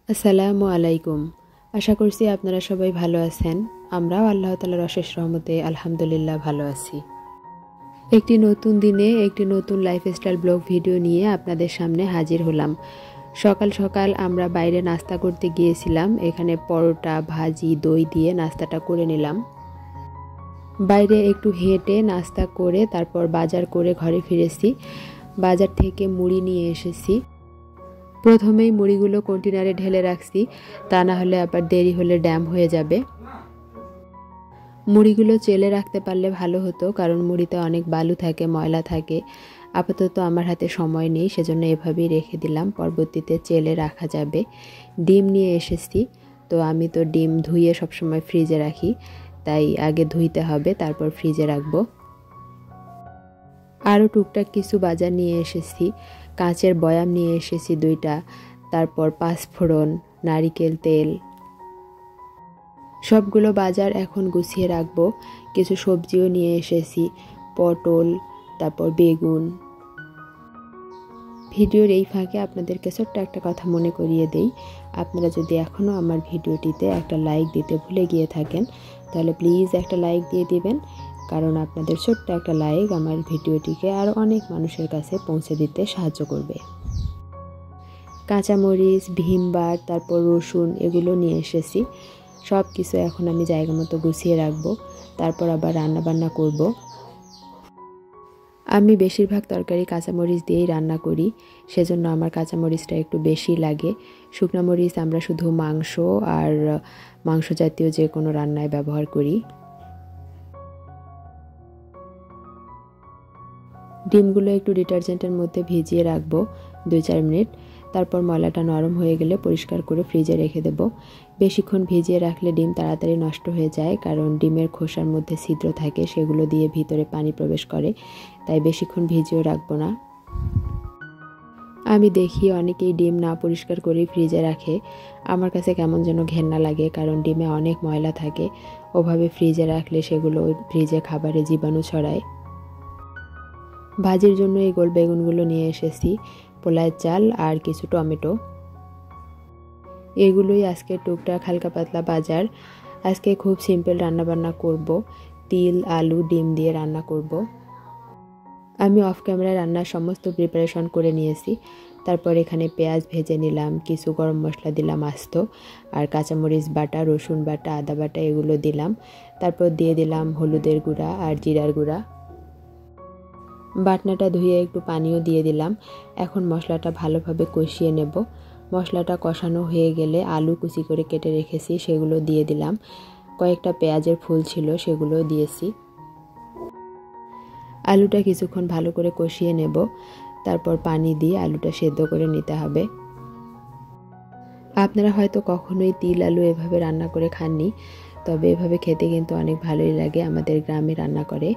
আসসালামু আলাইকুম। আশা করছি আপনারা সবাই ভালো আছেন। আমরাও আল্লাহ তাআলার অশেষ রহমতে আলহামদুলিল্লাহ ভালো আছি। একটি নতুন দিনে একটি নতুন লাইফস্টাইল ব্লগ ভিডিও নিয়ে আপনাদের সামনে হাজির হলাম। সকাল সকাল আমরা বাইরে নাস্তা করতে গিয়েছিলাম। এখানে পরোটা, ভাজি, দই দিয়ে নাস্তাটা করে নিলাম। বাইরে একটু হেঁটে নাস্তা করে তারপর বাজার করে ঘরে ফিরেছি। বাজার থেকে মুড়ি নিয়ে এসেছি। প্রথমেই মুড়িগুলো কন্টেনারে ঢেলে রাখছি, তা না হলে আবার দেরি হলে ড্যাম হয়ে যাবে। মুড়িগুলো চেলে রাখতে পারলে ভালো হতো, কারণ মুড়িতে অনেক বালু থাকে, ময়লা থাকে। আপাতত আমার হাতে সময় নেই, সেজন্য এভাবেই রেখে দিলাম, পরবর্তীতে চেলে রাখা যাবে। ডিম নিয়ে এসেছি, তো আমি তো ডিম ধুয়ে সবসময় ফ্রিজে রাখি, তাই আগে ধুইতে হবে, তারপর ফ্রিজে রাখবো। আরও টুকটাক কিছু বাজার নিয়ে এসেছি। কাঁচের বয়াম নিয়ে এসেছি 2টা, তারপর পাঁচফোড়ন, নারিকেল তেল, সবগুলো বাজার এখন গুছিয়ে রাখবো। কিছু সবজিও নিয়ে এসেছি, পটল, তারপর বেগুন। ভিডিওর এই ফাঁকে আপনাদেরকে ছোট্ট একটা কথা মনে করিয়ে দেই, আপনারা যদি এখনও আমার ভিডিওটিতে একটা লাইক দিতে ভুলে গিয়ে থাকেন, তাহলে প্লিজ একটা লাইক দিয়ে দিবেন, কারণ আপনাদের ছোট্ট একটা লাইক আমার ভিডিওটিকে আরও অনেক মানুষের কাছে পৌঁছে দিতে সাহায্য করবে। কাঁচামরিচ, ভিমবার, তারপর রসুন, এগুলো নিয়ে এসেছি। সব কিছু এখন আমি জায়গা মতো গুছিয়ে রাখবো, তারপর আবার রান্না বান্না করব। আমি বেশিরভাগ তরকারি কাঁচামরিচ দিয়েই রান্না করি, সেজন্য আমার কাঁচামরিচটা একটু বেশি লাগে। শুকনো মরিচ আমরা শুধু মাংস আর মাংস জাতীয় যে কোনো রান্নায় ব্যবহার করি। ডিমগুলো একটু ডিটারজেন্টের মধ্যে ভিজিয়ে রাখবো 2-4 মিনিট, তারপর ময়লাটা নরম হয়ে গেলে পরিষ্কার করে ফ্রিজে রেখে দেব। বেশিক্ষণ ভিজিয়ে রাখলে ডিম তাড়াতাড়ি নষ্ট হয়ে যায়, কারণ ডিমের খোসার মধ্যে ছিদ্র থাকে, সেগুলো দিয়ে ভিতরে পানি প্রবেশ করে, তাই বেশিক্ষণ ভিজিয়েও রাখবো না। আমি দেখি অনেকেই ডিম না পরিষ্কার করেই ফ্রিজে রাখে, আমার কাছে কেমন যেন ঘেন্না লাগে, কারণ ডিমে অনেক ময়লা থাকে। ওভাবে ফ্রিজে রাখলে সেগুলো ফ্রিজে খাবারে জীবাণু ছড়ায়। ভাজির জন্য এই গোল বেগুনগুলো নিয়ে এসেছি, পোলায় চাল আর কিছু টমেটো। এগুলোই আজকে টুকটাক হালকা পাতলা বাজার। আজকে খুব সিম্পল রান্নাবান্না করব, তিল, আলু, ডিম দিয়ে রান্না করব। আমি অফ ক্যামেরায় রান্নার সমস্ত প্রিপারেশন করে নিয়েছি। তারপর এখানে পেঁয়াজ ভেজে নিলাম, কিছু গরম মশলা দিলাম আস্ত, আর কাঁচামরিচ বাটা, রসুন বাটা, আদা বাটা, এগুলো দিলাম। তারপর দিয়ে দিলাম হলুদের গুঁড়া আর জিরার গুঁড়া। বাটনাটা ধুয়ে একটু পানিও দিয়ে দিলাম। এখন মশলাটা ভালোভাবে কষিয়ে নেব। মশলাটা কষানো হয়ে গেলে আলু কুচি করে কেটে রেখেছি, সেগুলো দিয়ে দিলাম। কয়েকটা পেঁয়াজের ফুল ছিল, সেগুলো দিয়েছি। আলুটা কিছুক্ষণ ভালো করে কষিয়ে নেব, তারপর পানি দিয়ে আলুটা সেদ্ধ করে নিতে হবে। আপনারা হয়তো কখনোই তিল আলু এভাবে রান্না করে খাননি, তবে এভাবে খেতে কিন্তু অনেক ভালোই লাগে, আমাদের গ্রামে রান্না করে।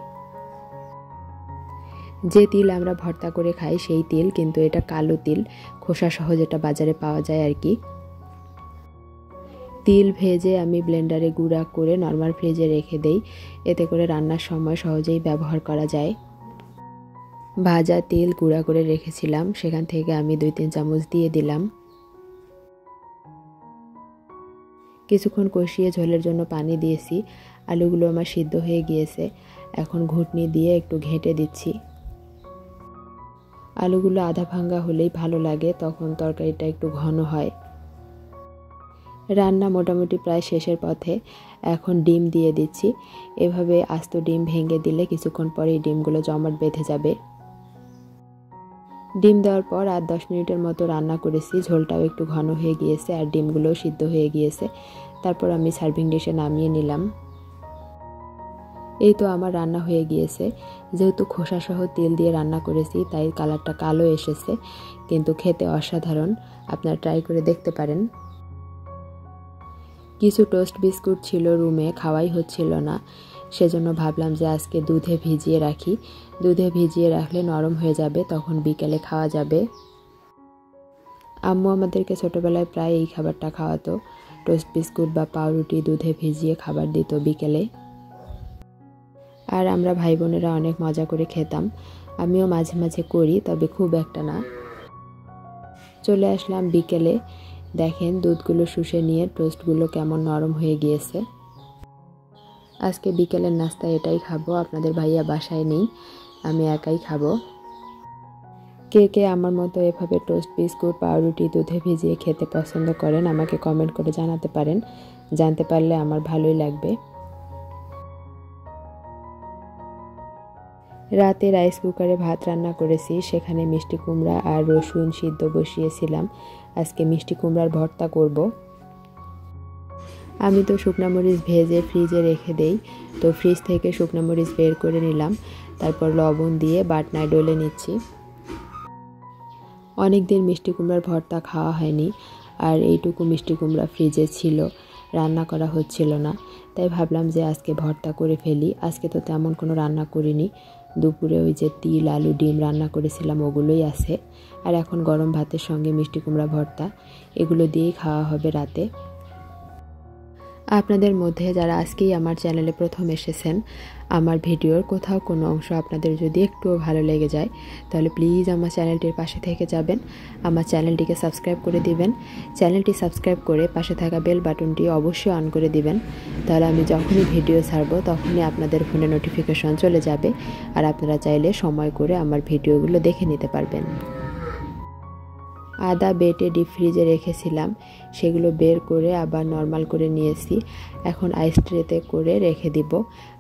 যে তিল আমরা ভর্তা করে খাই সেই তিল, কিন্তু এটা কালো তিল, খোসা সহ, যেটা বাজারে পাওয়া যায় আর কি। তিল ভেজে আমি ব্লেন্ডারে গুঁড়া করে নর্মাল ফ্রিজে রেখে দেই, এতে করে রান্নার সময় সহজেই ব্যবহার করা যায়। ভাজা তিল গুঁড়া করে রেখেছিলাম, সেখান থেকে আমি 2-3 চামচ দিয়ে দিলাম। কিছুক্ষণ কষিয়ে ঝোলের জন্য পানি দিয়েছি। আলুগুলো আমার সিদ্ধ হয়ে গিয়েছে, এখন ঘুটনি দিয়ে একটু ঘেঁটে দিচ্ছি। আলুগুলো আধা ভাঙ্গা হলেই ভালো লাগে, তখন তরকারিটা একটু ঘন হয়। রান্না মোটামুটি প্রায় শেষের পথে, এখন ডিম দিয়ে দিচ্ছি। এভাবে আস্ত ডিম ভেঙে দিলে কিছুক্ষণ পরেই ডিমগুলো জমাট বেঁধে যাবে। ডিম দেওয়ার পর 8-10 মিনিটের মতো রান্না করেছি, ঝোলটাও একটু ঘন হয়ে গিয়েছে আর ডিমগুলোও সিদ্ধ হয়ে গিয়েছে। তারপর আমি সার্ভিং ডিশে নামিয়ে নিলাম। এই তো আমার রান্না হয়ে গিয়েছে। যেহেতু খোসা সহ তেল দিয়ে রান্না করেছি, তাই কালারটা কালো এসেছে, কিন্তু খেতে অসাধারণ। আপনারা ট্রাই করে দেখতে পারেন। কিছু টোস্ট বিস্কুট ছিল রুমে, খাওয়াই হচ্ছিল না, সেজন্য ভাবলাম যে আজকে দুধে ভিজিয়ে রাখি। দুধে ভিজিয়ে রাখলে নরম হয়ে যাবে, তখন বিকেলে খাওয়া যাবে। আম্মু আমাদেরকে ছোটোবেলায় প্রায় এই খাবারটা খাওয়াতো, টোস্ট বিস্কুট বা পাউরুটি দুধে ভিজিয়ে খাবার দিত বিকেলে। আর আমরা ভাই বোনেরা অনেক মজা করে খেতাম। আমিও মাঝে মাঝে করি, তবে খুব একটা না। চলে আসলাম বিকেলে। দেখেন দুধগুলো শুষে নিয়ে টোস্টগুলো কেমন নরম হয়ে গিয়েছে। আজকে বিকেলের নাস্তা এটাই খাবো, আপনাদের ভাইয়া বাসায় নেই, আমি একাই খাবো। কে কে আমার মতো এভাবে টোস্ট বিস্কুট পাউরুটি দুধে ভিজিয়ে খেতে পছন্দ করেন আমাকে কমেন্ট করে জানাতে পারেন, জানতে পারলে আমার ভালোই লাগবে। রাতে রাইস কুকারে ভাত রান্না করেছি, সেখানে মিষ্টি কুমড়া আর রসুন সিদ্ধ বসিয়েছিলাম। আজকে মিষ্টি কুমড়ার ভর্তা করব। আমি তো শুকনো মরিচ ভেজে ফ্রিজে রেখে দেই, তো ফ্রিজ থেকে শুকনো মরিচ বের করে নিলাম, তারপর লবণ দিয়ে বাটনায় ডলে নিচ্ছি। অনেক দিন মিষ্টি কুমড়ার ভর্তা খাওয়া হয়নি, আর এইটুকু মিষ্টি কুমড়া ফ্রিজে ছিল, রান্না করা হচ্ছিল না, তাই ভাবলাম যে আজকে ভর্তা করে ফেলি। আজকে তো তেমন কোনো রান্না করিনি, দুপুরে ওই যে তিল আলু ডিম রান্না করেছিলাম ওগুলোই আছে, আর এখন গরম ভাতের সঙ্গে মিষ্টি কুমড়া ভর্তা, এগুলো দিয়েই খাওয়া হবে রাতে। আপনাদের মধ্যে যারা আজকেই আমার চ্যানেলে প্রথম এসেছেন, আমার ভিডিওর কোথাও কোনো অংশ আপনাদের যদি একটুও ভালো লেগে যায় তাহলে প্লিজ আমার চ্যানেলটির পাশে থেকে যাবেন, আমার চ্যানেলটিকে সাবস্ক্রাইব করে দিবেন। চ্যানেলটি সাবস্ক্রাইব করে পাশে থাকা বেল বাটনটি অবশ্যই অন করে দিবেন, তাহলে আমি যখনই ভিডিও ছাড়বো তখনই আপনাদের ফোনে নোটিফিকেশন চলে যাবে, আর আপনারা চাইলে সময় করে আমার ভিডিওগুলো দেখে নিতে পারবেন। আদা বেটে ডিপ ফ্রিজে রেখেছিলাম, সেগুলো বের করে আবার নর্মাল করে নিয়েছি। এখন আইস ট্রেতে করে রেখে দিব।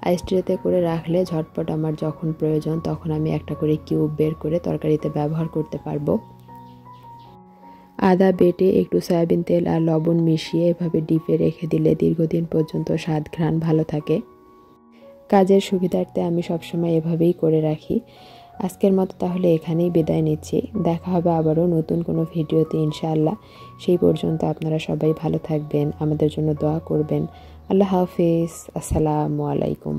আইস ট্রেতে করে রাখলে ঝটপট আমার যখন প্রয়োজন তখন আমি একটা করে কিউব বের করে তরকারিতে ব্যবহার করতে পারবো। আদা বেটে একটু সয়াবিন তেল আর লবণ মিশিয়ে এভাবে ডিপে রেখে দিলে দীর্ঘদিন পর্যন্ত স্বাদ ঘ্রাণ ভালো থাকে। কাজের সুবিধার্থে আমি সবসময় এভাবেই করে রাখি। আজকের মতো তাহলে এখানেই বিদায় নিচ্ছি, দেখা হবে আবারও নতুন কোনো ভিডিওতে ইনশাআল্লাহ। সেই পর্যন্ত আপনারা সবাই ভালো থাকবেন, আমাদের জন্য দোয়া করবেন। আল্লাহ হাফেজ, আসসালামু আলাইকুম।